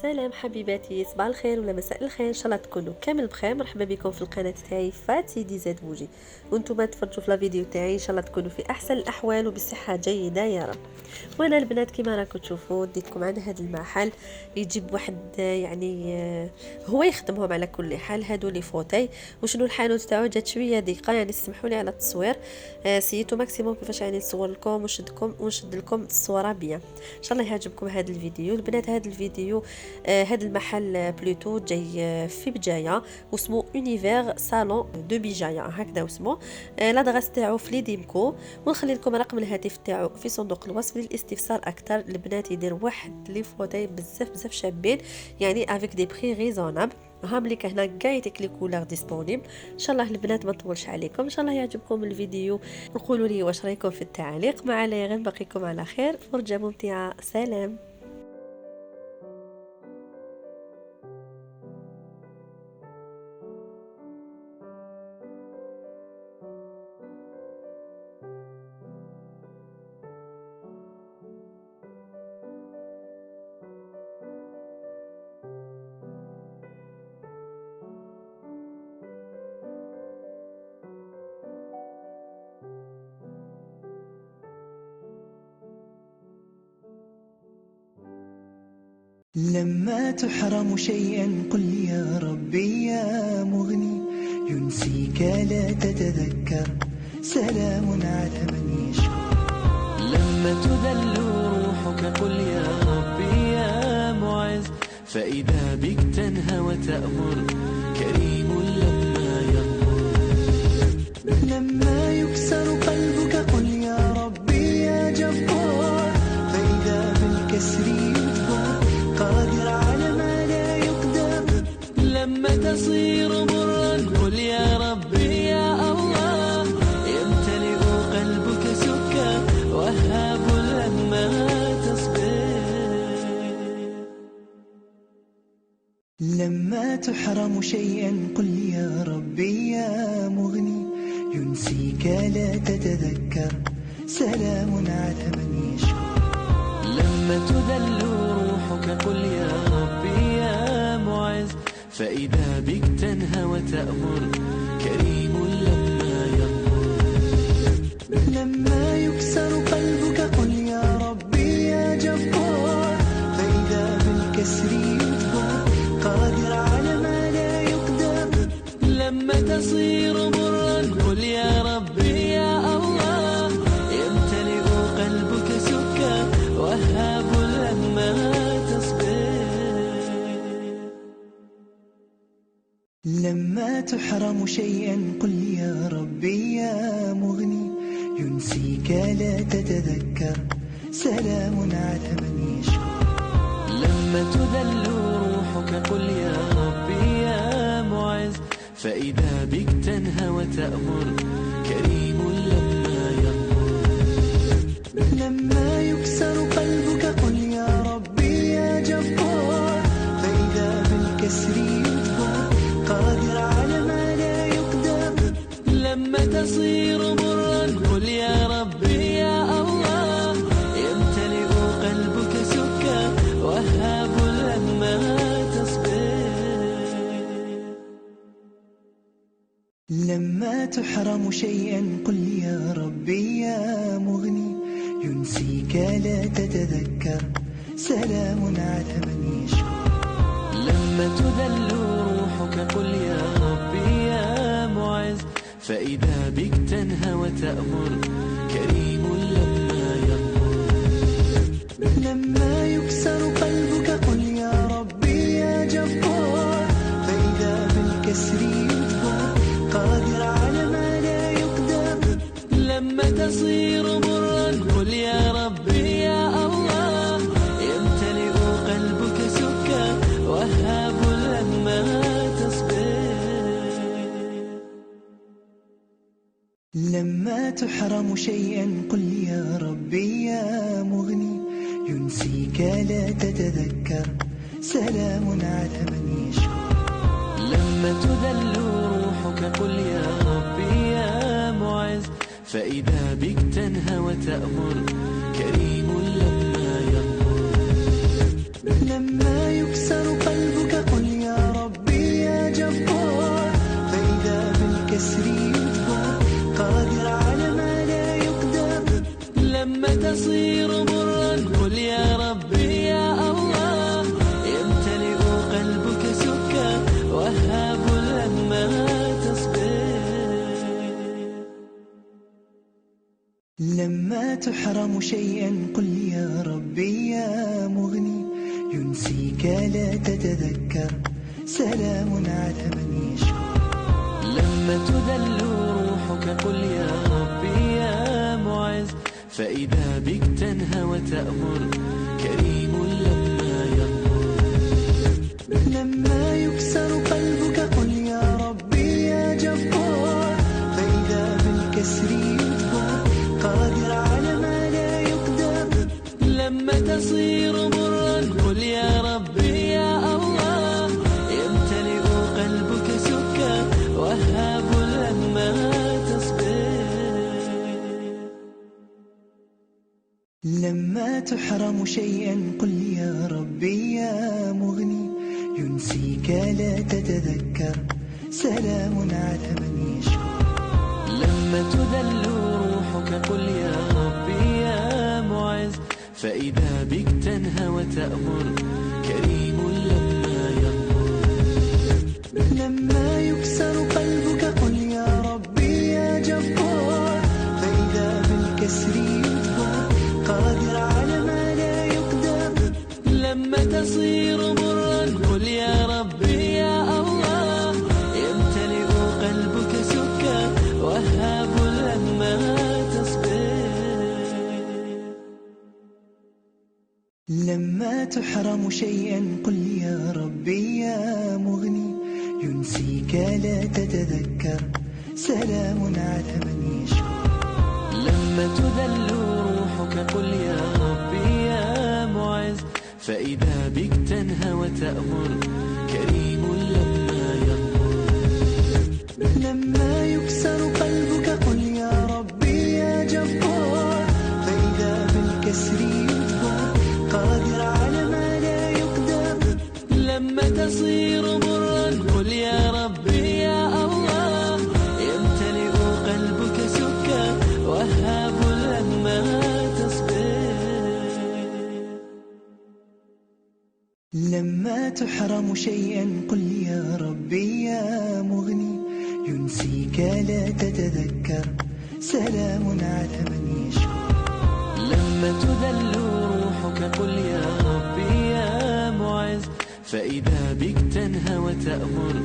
سلام حبيباتي، صباح الخير ولا مساء الخير، ان شاء الله تكونوا كامل بخير. مرحبا بكم في القناه تاعي فاتي دي زاد بوجي، وانتم تفرجوا في الفيديو تاعي. ان شاء الله تكونوا في احسن الاحوال وبصحه جيده يا رب. وانا البنات كما راكم تشوفوا ديتكم عند هذا المحل يجيب واحد هو يخدمهم على كل حال. هادو لي فوتاي وشنو الحانوت تاعو جات شويه ضيقه، يعني سمحوا لي على التصوير. سيتو ماكسيموم كيفاش يعني نصور لكم ونشد لكم الصوره بيان. ان شاء الله يعجبكم هذا الفيديو البنات. هذا الفيديو هذا المحل بلوتو جاي في بجايه واسمه اونيفير صالون دو بجايه، هكذا اسمه. لادغاس تاعو في ليديمكو، ونخلي لكم رقم الهاتف تاعو في صندوق الوصف للاستفسار اكثر. البنات يدير واحد لي فوتاي بزاف شابين، يعني افيك دي بري ريزونابل. هامليك هنا كايتك لي كولور ديسپونيبل. ان شاء الله البنات ما نطولش عليكم، ان شاء الله يعجبكم الفيديو. قولوا لي واش رايكم في التعليق. ما علي غير نبقيكم على خير، فرجه ممتعه، سلام. لما تحرم شيئا قل يا ربي يا مغني، ينسيك لا تتذكر، سلام على من يشكر. لما تذل روحك قل يا ربي يا معز، فإذا بك تنهى وتأمر، كريم لما يغفر. لما يكسر قلبك قل يا ربي يا جبار، فإذا بالكسر يجبر، قادر على ما لا يقدر. لما تصير مرا قل يا ربي يا الله، يمتلئ قلبك سكا، وهاب لما تصبر. لما تحرم شيئا قل يا ربي يا مغني، ينسيك لا تتذكر، سلام على من يشكر. لما تذل روحك قل يا ربي يا معز، فإذا بك تنهى وتأمر، كريم لما يغفر. لما يكسر قلبك قل يا ربي يا جبار، فإذا بالكسر يجبر، قادر على ما لا يقدر. لما تصير مرا قل يا ربي يا الله، يمتلئ قلبك سكا، وهاب لما تصبر. لما تحرم شيئا قل يا ربي يا مغني، ينسيك لا تتذكر، سلام على من يشكر. لما تذل روحك قل يا ربي يا معز، فإذا بك تنهى وتأمر، كريم لما يغفر. لما يكسر قلبك قل يا ربي يا جبار، فإذا بالكسر يجبر، قادر على ما لا يقدر. لما تصير مرا قل يا ربي يا الله، يمتلئ قلبك سكا، وهاب لما تصبر. لما تحرم شيئا قل يا ربي يا مغني، ينسيك لا تتذكر، سلام على من يشكر. لما تذل روحك قل يا ربي يا معز، فإذا بك تنهى وتأمر، كريم لما يغفر. لما يكسر قلبك قل يا ربي يا جبار، فإذا بالكسر يجبر، قادر على ما لا يقدر. لما تصير مرا قل يا ربي يا الله، يمتلئ قلبك سكا، وهاب لما تصبر. لما تحرم شيئا قل يا ربي يا مغني، ينسيك لا تتذكر، سلام على من يشكر. لما تذل روحك قل يا ربي يا معز، فإذا بك تنهى وتأمر، كريم لما يغفر. لما يكسر تحرم شيئا قل يا ربي يا مغني ينسيك لا تتذكر سلام على من يشكر. لما تذل روحك قل يا ربي يا معز، فإذا بك تنهى وتأمر كريم لما يغمر. لما يكسر قلبك قل يا ربي يا جبار، فإذا بالكسر يجبر قادر على ما لا يقدر. لما تصير مرا قل يا ربي يا الله، يمتلئ قلبك سكا وهاب لما تصبر. لما تحرم شيئا قل يا ربي يا مغني ينسيك لا تتذكر سلام على من يشكر. لما تذل روحك قل يا ربي يا معز، فإذا بك تنهى وتأمر كريم لما يغمر. لما يكسر قلبك قل يا ربي يا جبار، فإذا بالكسر يجبر قادر على ما لا يقدر. لما تصير مرا قل يا ربي يا الله، يمتلئ قلبك سكا وهاب لما تصبر. لما تحرم شيئا قل يا ربي يا مغني ينسيك لا تتذكر سلام على من يشكر. لما تذل روحك قل يا ربي يا معز، فإذا بك تنهى وتأمر كريم لما يغمر. لما يكسر قلبك قل يا ربي يا جبار، فإذا بالكسر يجبر قادر على ما لا يقدر. لما تصير مرا قل يا ربي يا الله، يمتلئ قلبك سكا وهاب لما تصبر. لما تحرم شيئا قل يا ربي يا مغني ينسيك لا تتذكر سلام على من يشكر. لما تذل روحك قل يا ربي يا معز، فإذا بك تنهى وتأمر